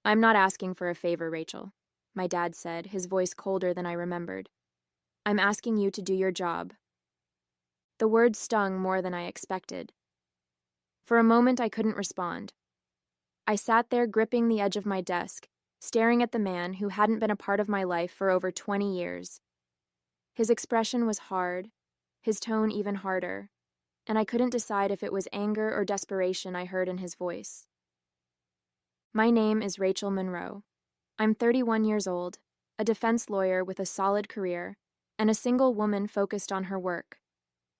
I'm not asking for a favor, Rachel, my dad said, his voice colder than I remembered. I'm asking you to do your job. The words stung more than I expected. For a moment, I couldn't respond. I sat there gripping the edge of my desk, staring at the man who hadn't been a part of my life for over 20 years. His expression was hard, his tone even harder, and I couldn't decide if it was anger or desperation I heard in his voice. My name is Rachel Monroe. I'm 31 years old, a defense lawyer with a solid career, and a single woman focused on her work.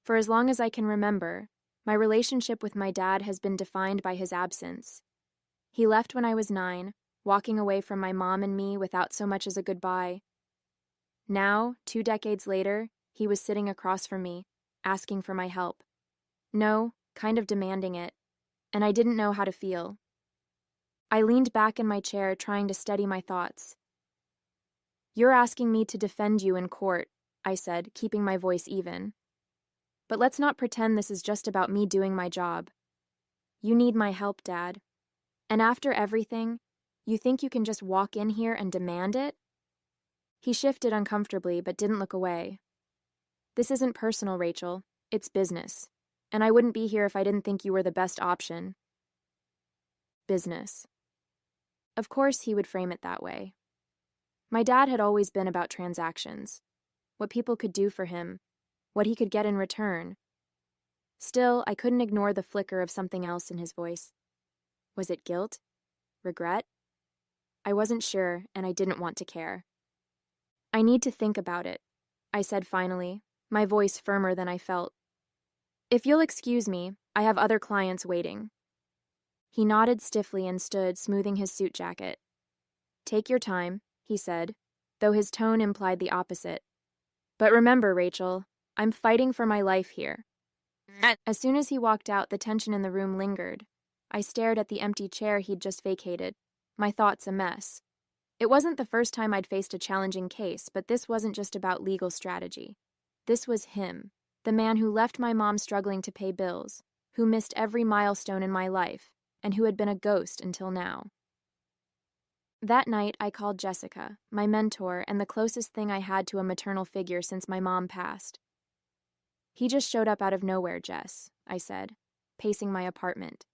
For as long as I can remember, my relationship with my dad has been defined by his absence. He left when I was 9, walking away from my mom and me without so much as a goodbye. Now, 2 decades later, he was sitting across from me, asking for my help. No, kind of demanding it, and I didn't know how to feel. I leaned back in my chair, trying to steady my thoughts. You're asking me to defend you in court, I said, keeping my voice even. But let's not pretend this is just about me doing my job. You need my help, Dad. And after everything, you think you can just walk in here and demand it? He shifted uncomfortably, but didn't look away. This isn't personal, Rachel. It's business. And I wouldn't be here if I didn't think you were the best option. Business. Of course he would frame it that way. My dad had always been about transactions, what people could do for him, what he could get in return. Still, I couldn't ignore the flicker of something else in his voice. Was it guilt? Regret? I wasn't sure, and I didn't want to care. I need to think about it, I said finally, my voice firmer than I felt. If you'll excuse me, I have other clients waiting. He nodded stiffly and stood, smoothing his suit jacket. Take your time, he said, though his tone implied the opposite. But remember, Rachel, I'm fighting for my life here. As soon as he walked out, the tension in the room lingered. I stared at the empty chair he'd just vacated, my thoughts a mess. It wasn't the first time I'd faced a challenging case, but this wasn't just about legal strategy. This was him, the man who left my mom struggling to pay bills, who missed every milestone in my life, and who had been a ghost until now. That night, I called Jessica, my mentor and the closest thing I had to a maternal figure since my mom passed. He just showed up out of nowhere, Jess, I said, pacing my apartment.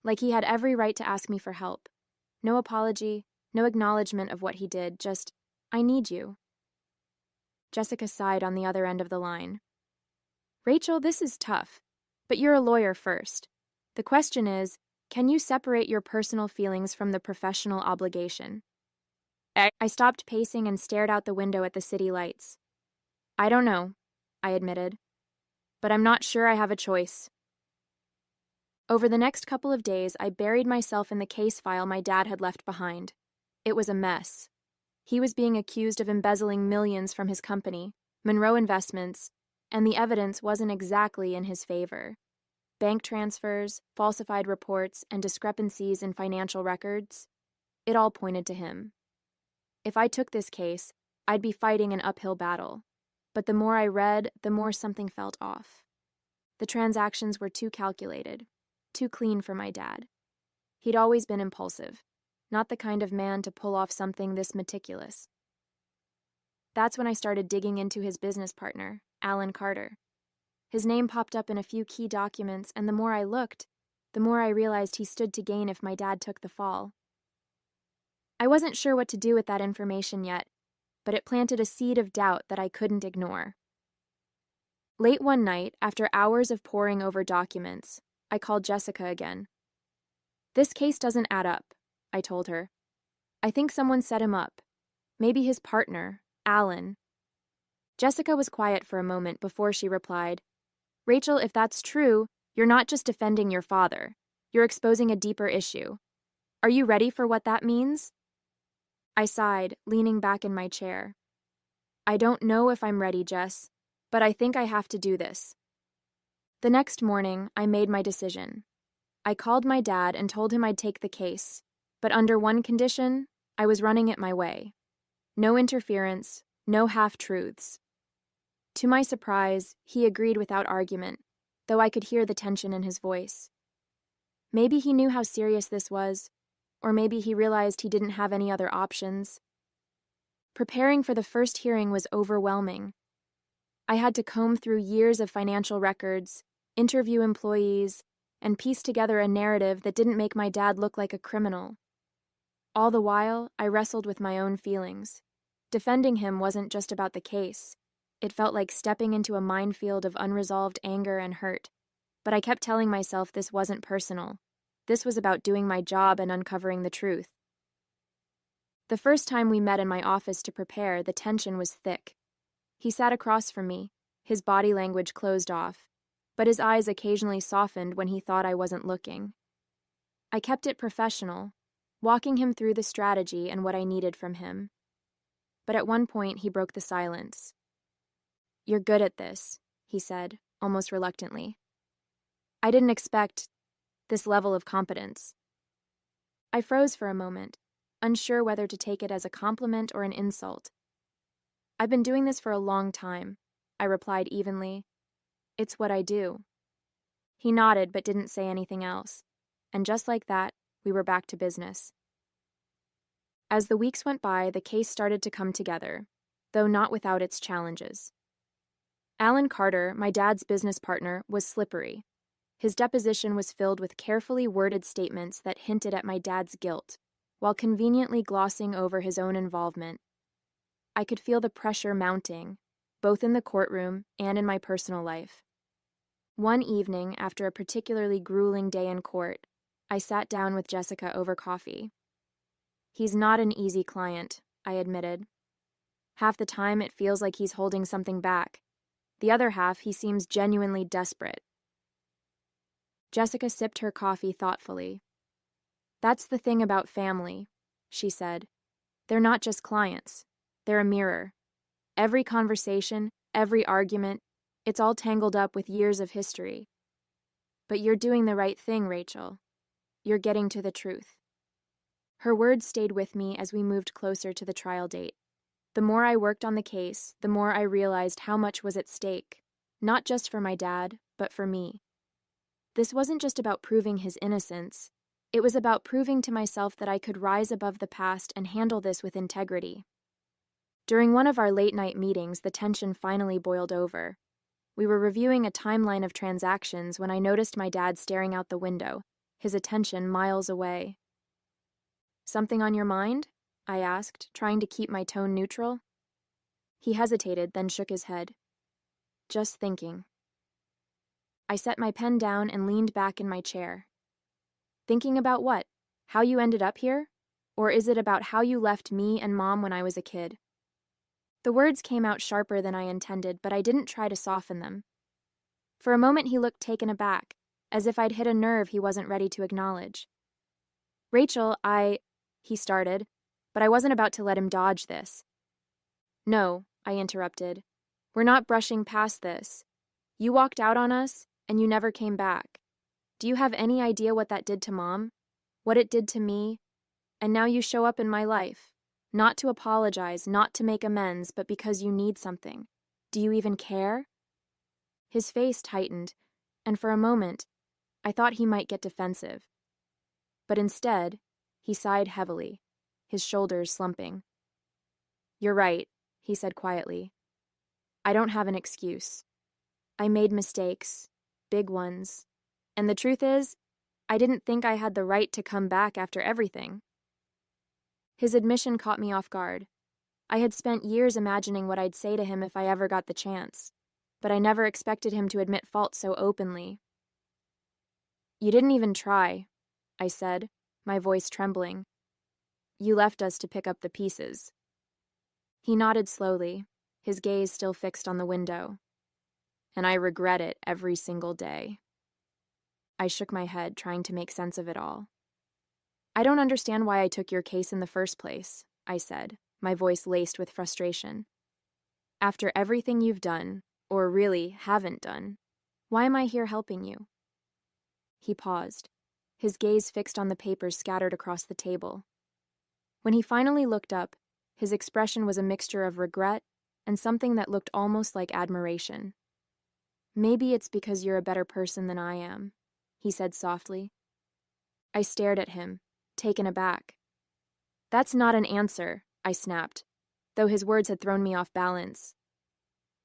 Like he had every right to ask me for help. No apology, no acknowledgement of what he did, just, I need you. Jessica sighed on the other end of the line. Rachel, this is tough, but you're a lawyer first. The question is, can you separate your personal feelings from the professional obligation? I stopped pacing and stared out the window at the city lights. I don't know, I admitted, but I'm not sure I have a choice. Over the next couple of days, I buried myself in the case file my dad had left behind. It was a mess. He was being accused of embezzling millions from his company, Monroe Investments, and the evidence wasn't exactly in his favor. Bank transfers, falsified reports, and discrepancies in financial records, it all pointed to him. If I took this case, I'd be fighting an uphill battle. But the more I read, the more something felt off. The transactions were too calculated, too clean for my dad. He'd always been impulsive, not the kind of man to pull off something this meticulous. That's when I started digging into his business partner, Alan Carter. His name popped up in a few key documents, and the more I looked, the more I realized he stood to gain if my dad took the fall. I wasn't sure what to do with that information yet, but it planted a seed of doubt that I couldn't ignore. Late one night, after hours of poring over documents, I called Jessica again. This case doesn't add up, I told her. I think someone set him up. Maybe his partner, Alan. Jessica was quiet for a moment before she replied, Rachel, if that's true, you're not just defending your father. You're exposing a deeper issue. Are you ready for what that means? I sighed, leaning back in my chair. I don't know if I'm ready, Jess, but I think I have to do this. The next morning, I made my decision. I called my dad and told him I'd take the case, but under one condition, I was running it my way. No interference, no half-truths. To my surprise, he agreed without argument, though I could hear the tension in his voice. Maybe he knew how serious this was. Or maybe he realized he didn't have any other options. Preparing for the first hearing was overwhelming. I had to comb through years of financial records, interview employees, and piece together a narrative that didn't make my dad look like a criminal. All the while, I wrestled with my own feelings. Defending him wasn't just about the case. It felt like stepping into a minefield of unresolved anger and hurt. But I kept telling myself this wasn't personal. This was about doing my job and uncovering the truth. The first time we met in my office to prepare, the tension was thick. He sat across from me, his body language closed off, but his eyes occasionally softened when he thought I wasn't looking. I kept it professional, walking him through the strategy and what I needed from him. But at one point, he broke the silence. "You're good at this," he said, almost reluctantly. I didn't expect this level of competence. I froze for a moment, unsure whether to take it as a compliment or an insult. "I've been doing this for a long time," I replied evenly. "It's what I do." He nodded but didn't say anything else, and just like that, we were back to business. As the weeks went by, the case started to come together, though not without its challenges. Alan Carter, my dad's business partner, was slippery. His deposition was filled with carefully worded statements that hinted at my dad's guilt, while conveniently glossing over his own involvement. I could feel the pressure mounting, both in the courtroom and in my personal life. One evening, after a particularly grueling day in court, I sat down with Jessica over coffee. "He's not an easy client," I admitted. "Half the time it feels like he's holding something back. The other half, he seems genuinely desperate." Jessica sipped her coffee thoughtfully. "That's the thing about family," she said. "They're not just clients. They're a mirror. Every conversation, every argument, it's all tangled up with years of history. But you're doing the right thing, Rachel. You're getting to the truth." Her words stayed with me as we moved closer to the trial date. The more I worked on the case, the more I realized how much was at stake, not just for my dad, but for me. This wasn't just about proving his innocence. It was about proving to myself that I could rise above the past and handle this with integrity. During one of our late-night meetings, the tension finally boiled over. We were reviewing a timeline of transactions when I noticed my dad staring out the window, his attention miles away. "Something on your mind?" I asked, trying to keep my tone neutral. He hesitated, then shook his head. "Just thinking." I set my pen down and leaned back in my chair. "Thinking about what? How you ended up here? Or is it about how you left me and Mom when I was a kid?" The words came out sharper than I intended, but I didn't try to soften them. For a moment he looked taken aback, as if I'd hit a nerve he wasn't ready to acknowledge. "Rachel, he started, but I wasn't about to let him dodge this. "No," I interrupted. "We're not brushing past this. You walked out on us, and you never came back. Do you have any idea what that did to Mom? What it did to me? And now you show up in my life. Not to apologize, not to make amends, but because you need something. Do you even care?" His face tightened, and for a moment, I thought he might get defensive. But instead, he sighed heavily, his shoulders slumping. "You're right," he said quietly. "I don't have an excuse. I made mistakes, big ones. And the truth is, I didn't think I had the right to come back after everything." His admission caught me off guard. I had spent years imagining what I'd say to him if I ever got the chance, but I never expected him to admit fault so openly. "You didn't even try," I said, my voice trembling. "You left us to pick up the pieces." He nodded slowly, his gaze still fixed on the window. "And I regret it every single day." I shook my head, trying to make sense of it all. "I don't understand why I took your case in the first place," I said, my voice laced with frustration. "After everything you've done, or really haven't done, why am I here helping you?" He paused, his gaze fixed on the papers scattered across the table. When he finally looked up, his expression was a mixture of regret and something that looked almost like admiration. "Maybe it's because you're a better person than I am," he said softly. I stared at him, taken aback. That's not an answer, I snapped, though his words had thrown me off balance.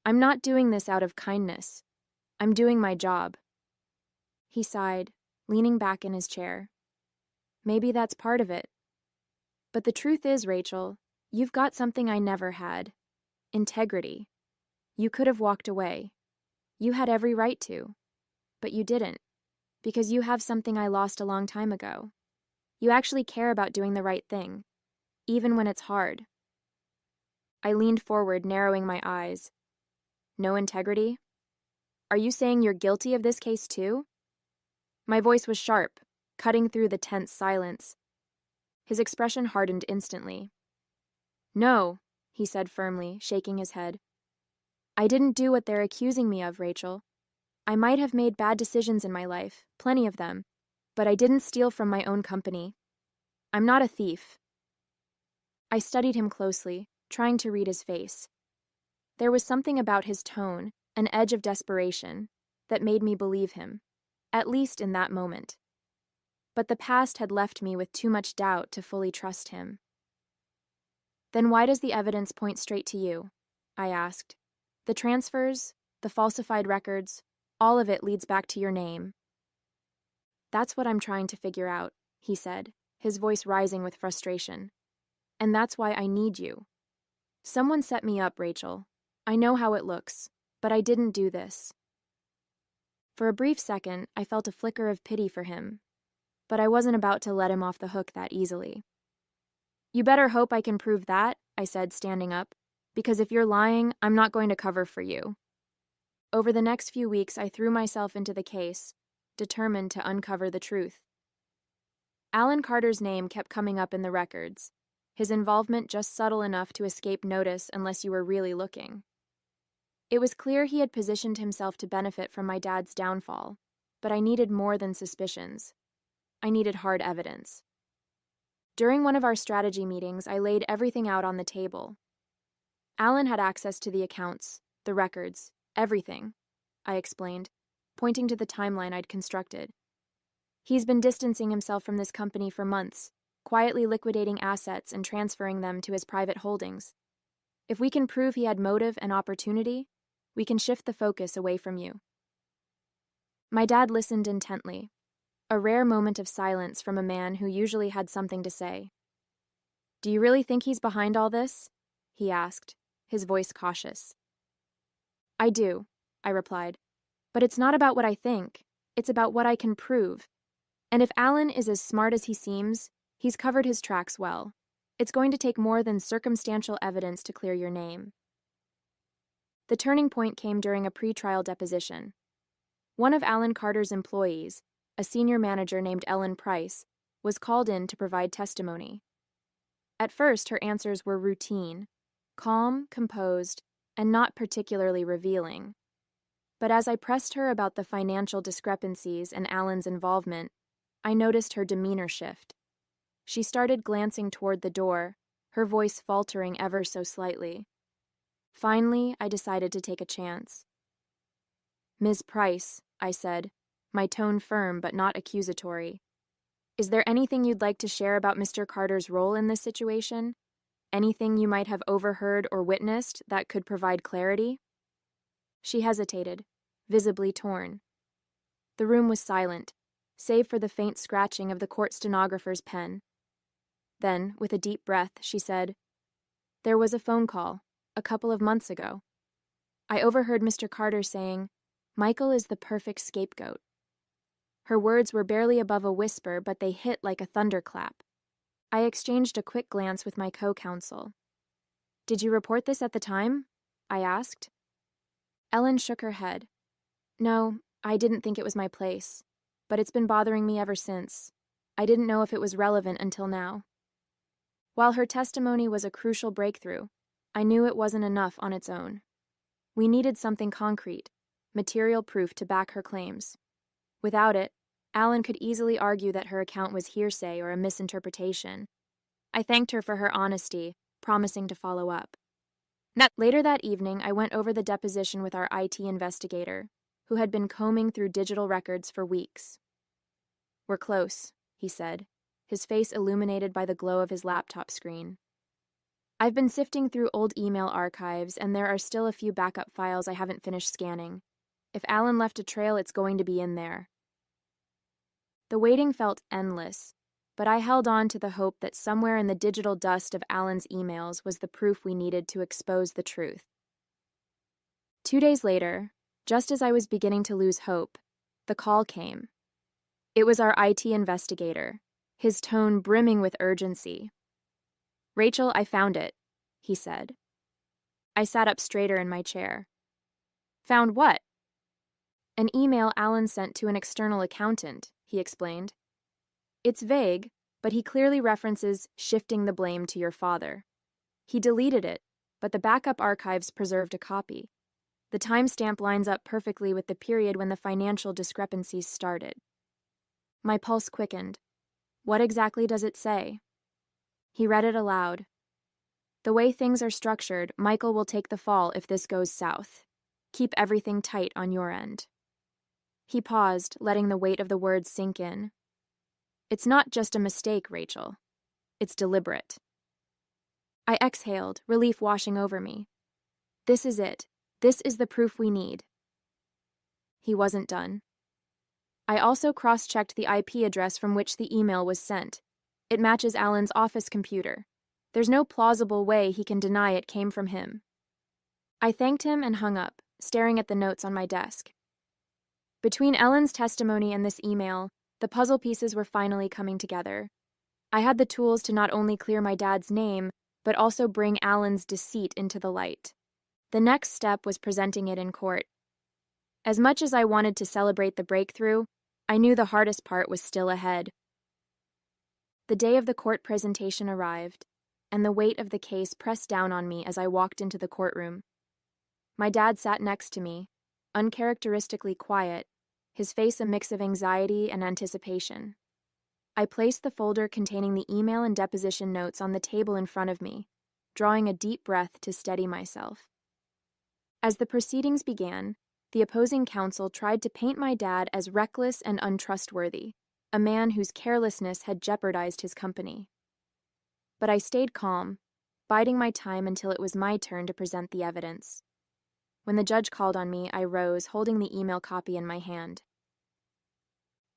I'm not doing this out of kindness. I'm doing my job. He sighed, leaning back in his chair. Maybe that's part of it. But the truth is, Rachel, you've got something I never had. Integrity. You could have walked away. You had every right to. But you didn't. Because you have something I lost a long time ago. You actually care about doing the right thing, even when it's hard. I leaned forward, narrowing my eyes. No integrity? Are you saying you're guilty of this case too? My voice was sharp, cutting through the tense silence. His expression hardened instantly. No, he said firmly, shaking his head. I didn't do what they're accusing me of, Rachel. I might have made bad decisions in my life, plenty of them, but I didn't steal from my own company. I'm not a thief. I studied him closely, trying to read his face. There was something about his tone, an edge of desperation, that made me believe him, at least in that moment. But the past had left me with too much doubt to fully trust him. Then why does the evidence point straight to you? I asked. The transfers, the falsified records, all of it leads back to your name. That's what I'm trying to figure out, he said, his voice rising with frustration. And that's why I need you. Someone set me up, Rachel. I know how it looks, but I didn't do this. For a brief second, I felt a flicker of pity for him, but I wasn't about to let him off the hook that easily. You better hope I can prove that, I said, standing up, because if you're lying, I'm not going to cover for you. Over the next few weeks, I threw myself into the case, determined to uncover the truth. Alan Carter's name kept coming up in the records, his involvement just subtle enough to escape notice unless you were really looking. It was clear he had positioned himself to benefit from my dad's downfall, but I needed more than suspicions. I needed hard evidence. During one of our strategy meetings, I laid everything out on the table. Alan had access to the accounts, the records, everything, I explained, pointing to the timeline I'd constructed. He's been distancing himself from this company for months, quietly liquidating assets and transferring them to his private holdings. If we can prove he had motive and opportunity, we can shift the focus away from you. My dad listened intently, a rare moment of silence from a man who usually had something to say. Do you really think he's behind all this? He asked, his voice cautious. I do, I replied. But it's not about what I think. It's about what I can prove. And if Alan is as smart as he seems, he's covered his tracks well. It's going to take more than circumstantial evidence to clear your name. The turning point came during a pre-trial deposition. One of Alan Carter's employees, a senior manager named Ellen Price, was called in to provide testimony. At first, her answers were routine, calm, composed, and not particularly revealing. But as I pressed her about the financial discrepancies and Alan's involvement, I noticed her demeanor shift. She started glancing toward the door, her voice faltering ever so slightly. Finally, I decided to take a chance. Ms. Price, I said, my tone firm but not accusatory. Is there anything you'd like to share about Mr. Carter's role in this situation? Anything you might have overheard or witnessed that could provide clarity? She hesitated, visibly torn. The room was silent, save for the faint scratching of the court stenographer's pen. Then, with a deep breath, she said, There was a phone call, a couple of months ago. I overheard Mr. Carter saying, Michael is the perfect scapegoat. Her words were barely above a whisper, but they hit like a thunderclap. I exchanged a quick glance with my co-counsel. Did you report this at the time? I asked. Ellen shook her head. No, I didn't think it was my place, but it's been bothering me ever since. I didn't know if it was relevant until now. While her testimony was a crucial breakthrough, I knew it wasn't enough on its own. We needed something concrete, material proof to back her claims. Without it, Alan could easily argue that her account was hearsay or a misinterpretation. I thanked her for her honesty, promising to follow up. Later that evening, I went over the deposition with our IT investigator, who had been combing through digital records for weeks. We're close, he said. his face illuminated by the glow of his laptop screen. I've been sifting through old email archives, and there are still a few backup files I haven't finished scanning. If Alan left a trail, it's going to be in there. The waiting felt endless, but I held on to the hope that somewhere in the digital dust of Alan's emails was the proof we needed to expose the truth. 2 days later, just as I was beginning to lose hope, the call came. It was our IT investigator, his tone brimming with urgency. "Rachel, I found it," he said. I sat up straighter in my chair. "Found what?" "An email Alan sent to an external accountant," he explained. "It's vague, but he clearly references shifting the blame to your father. He deleted it, but the backup archives preserved a copy. The timestamp lines up perfectly with the period when the financial discrepancies started." My pulse quickened. "What exactly does it say?" He read it aloud. "The way things are structured, Michael will take the fall if this goes south. Keep everything tight on your end." He paused, letting the weight of the words sink in. "It's not just a mistake, Rachel. It's deliberate." I exhaled, relief washing over me. This is it. This is the proof we need. He wasn't done. I also cross-checked the IP address from which the email was sent. It matches Alan's office computer. There's no plausible way he can deny it came from him. I thanked him and hung up, staring at the notes on my desk. Between Ellen's testimony and this email, the puzzle pieces were finally coming together. I had the tools to not only clear my dad's name, but also bring Alan's deceit into the light. The next step was presenting it in court. As much as I wanted to celebrate the breakthrough, I knew the hardest part was still ahead. The day of the court presentation arrived, and the weight of the case pressed down on me as I walked into the courtroom. My dad sat next to me, uncharacteristically quiet, his face a mix of anxiety and anticipation. I placed the folder containing the email and deposition notes on the table in front of me, drawing a deep breath to steady myself. As the proceedings began, the opposing counsel tried to paint my dad as reckless and untrustworthy, a man whose carelessness had jeopardized his company. But I stayed calm, biding my time until it was my turn to present the evidence. When the judge called on me, I rose, holding the email copy in my hand.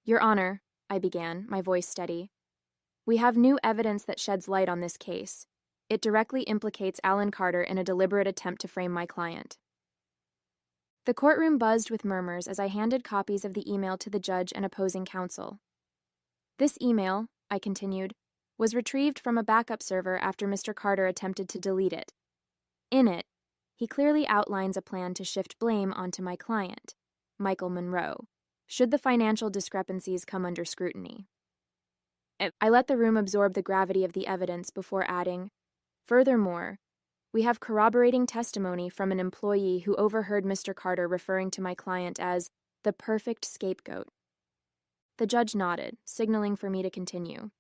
"Your Honor," I began, my voice steady, "we have new evidence that sheds light on this case. It directly implicates Alan Carter in a deliberate attempt to frame my client." The courtroom buzzed with murmurs as I handed copies of the email to the judge and opposing counsel. "This email," I continued, "was retrieved from a backup server after Mr. Carter attempted to delete it. In it, he clearly outlines a plan to shift blame onto my client, Michael Monroe, should the financial discrepancies come under scrutiny." I let the room absorb the gravity of the evidence before adding, "Furthermore, we have corroborating testimony from an employee who overheard Mr. Carter referring to my client as the perfect scapegoat." The judge nodded, signaling for me to continue.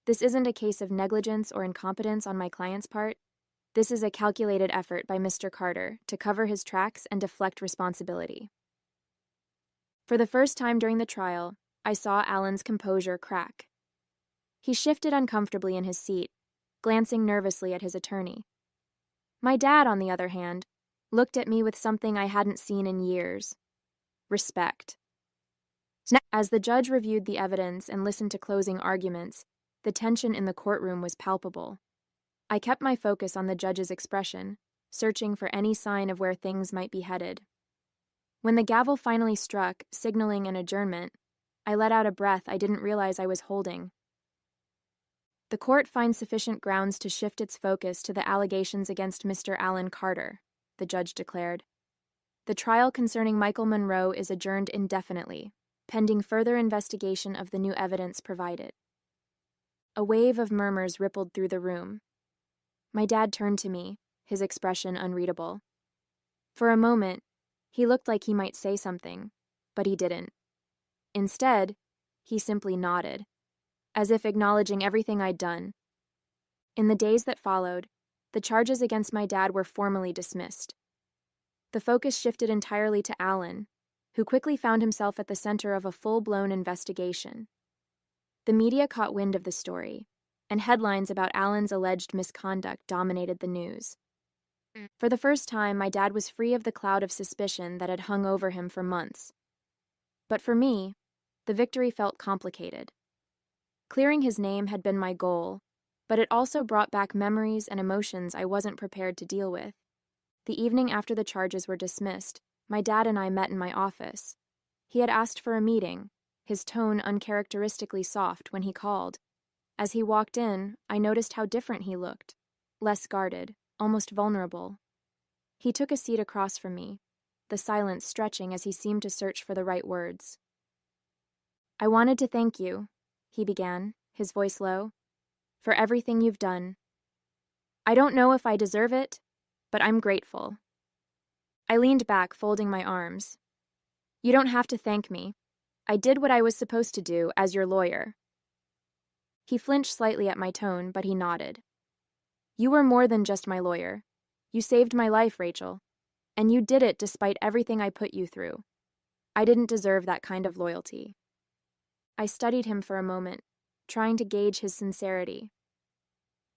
"This isn't a case of negligence or incompetence on my client's part. This is a calculated effort by Mr. Carter to cover his tracks and deflect responsibility." For the first time during the trial, I saw Alan's composure crack. He shifted uncomfortably in his seat, glancing nervously at his attorney. My dad, on the other hand, looked at me with something I hadn't seen in years: respect. As the judge reviewed the evidence and listened to closing arguments, the tension in the courtroom was palpable. I kept my focus on the judge's expression, searching for any sign of where things might be headed. When the gavel finally struck, signaling an adjournment, I let out a breath I didn't realize I was holding. "The court finds sufficient grounds to shift its focus to the allegations against Mr. Alan Carter," the judge declared. "The trial concerning Michael Monroe is adjourned indefinitely, pending further investigation of the new evidence provided." A wave of murmurs rippled through the room. My dad turned to me, his expression unreadable. For a moment, he looked like he might say something, but he didn't. Instead, he simply nodded, as if acknowledging everything I'd done. In the days that followed, the charges against my dad were formally dismissed. The focus shifted entirely to Alan, who quickly found himself at the center of a full-blown investigation. The media caught wind of the story, and headlines about Alan's alleged misconduct dominated the news. For the first time, my dad was free of the cloud of suspicion that had hung over him for months. But for me, the victory felt complicated. Clearing his name had been my goal, but it also brought back memories and emotions I wasn't prepared to deal with. The evening after the charges were dismissed, my dad and I met in my office. He had asked for a meeting, his tone uncharacteristically soft when he called. As he walked in, I noticed how different he looked, less guarded, almost vulnerable. He took a seat across from me, the silence stretching as he seemed to search for the right words. "I wanted to thank you," he began, his voice low, "for everything you've done. I don't know if I deserve it, but I'm grateful." I leaned back, folding my arms. "You don't have to thank me. I did what I was supposed to do as your lawyer." He flinched slightly at my tone, but he nodded. "You were more than just my lawyer. You saved my life, Rachel. And you did it despite everything I put you through. I didn't deserve that kind of loyalty." I studied him for a moment, trying to gauge his sincerity.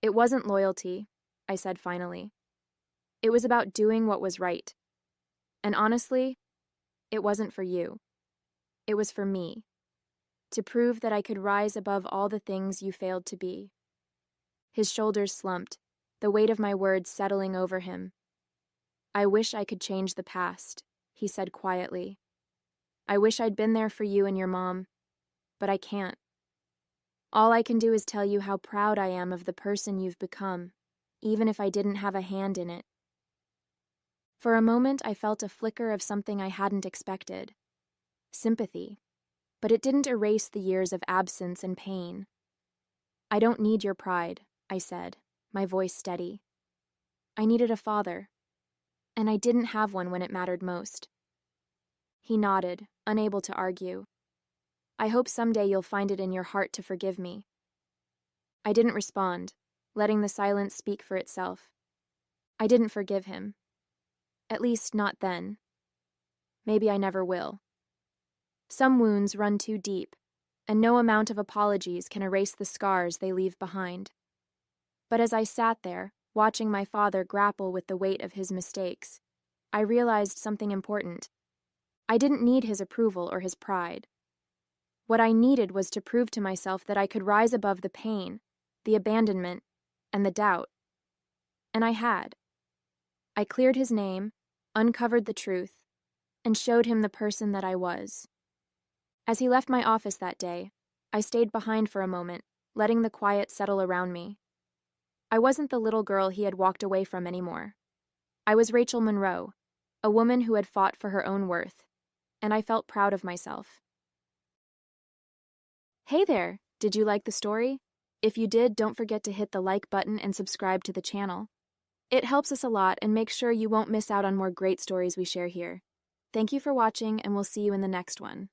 "It wasn't loyalty," I said finally. "It was about doing what was right. And honestly, it wasn't for you. It was for me. To prove that I could rise above all the things you failed to be." His shoulders slumped, the weight of my words settling over him. "I wish I could change the past," he said quietly. "I wish I'd been there for you and your mom, but I can't. All I can do is tell you how proud I am of the person you've become, even if I didn't have a hand in it." For a moment, I felt a flicker of something I hadn't expected. Sympathy. But it didn't erase the years of absence and pain. "I don't need your pride," I said, my voice steady. "I needed a father. And I didn't have one when it mattered most." He nodded, unable to argue. "I hope someday you'll find it in your heart to forgive me." I didn't respond, letting the silence speak for itself. I didn't forgive him. At least, not then. Maybe I never will. Some wounds run too deep, and no amount of apologies can erase the scars they leave behind. But as I sat there, watching my father grapple with the weight of his mistakes, I realized something important. I didn't need his approval or his pride. What I needed was to prove to myself that I could rise above the pain, the abandonment, and the doubt. And I had. I cleared his name, uncovered the truth, and showed him the person that I was. As he left my office that day, I stayed behind for a moment, letting the quiet settle around me. I wasn't the little girl he had walked away from anymore. I was Rachel Monroe, a woman who had fought for her own worth, and I felt proud of myself. Hey there! Did you like the story? If you did, don't forget to hit the like button and subscribe to the channel. It helps us a lot and makes sure you won't miss out on more great stories we share here. Thank you for watching, and we'll see you in the next one.